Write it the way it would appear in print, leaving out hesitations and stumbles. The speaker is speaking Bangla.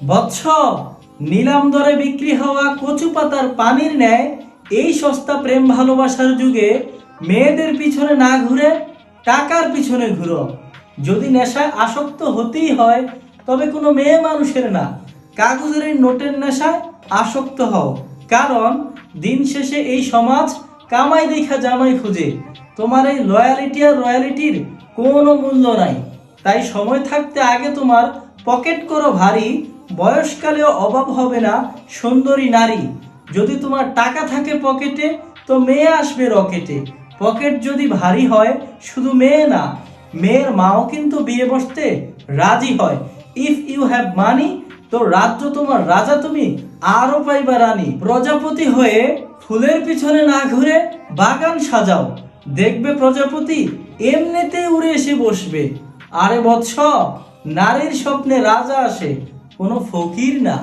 বৎস, নিলাম দরে বিক্রি হওয়া কচু পাতার পানির ন্যায় এই সস্তা প্রেম ভালোবাসার যুগে মেয়েদের পিছনে না ঘুরে টাকার পিছনে ঘুরো। যদি নেশায় আসক্ত হতেই হয় তবে কোনো মেয়ে মানুষের না, কাগজের এই নোটের নেশায় আসক্ত হও। কারণ দিন শেষে এই সমাজ কামাই দেখা জামাই খুঁজে। তোমার এই লয়ালিটি আর রয়্যালিটির কোনো মূল্য নাই। তাই সময় থাকতে আগে তোমার পকেট করো ভারী, বয়সকালেও অভাব হবে না সুন্দরী নারী। যদি তোমার টাকা থাকে পকেটে তো মেয়ে আসবে রকেটে। পকেট যদি ভারী হয় শুধু মেয়ে না, মেয়ের মাও কিন্তু বিয়ে বসতে রাজি হয়। ইফ ইউ হ্যাভ মানি তো রাজ্য তোমার, রাজা তুমি আরো পাইবা রানী। প্রজাপতি হয়ে ফুলের পিছনে না ঘুরে বাগান সাজাও, দেখবে প্রজাপতি এমনিতেই উড়ে এসে বসবে। আরে বৎস, নারীর স্বপ্নে রাজা আসে, কোনো ফকির না।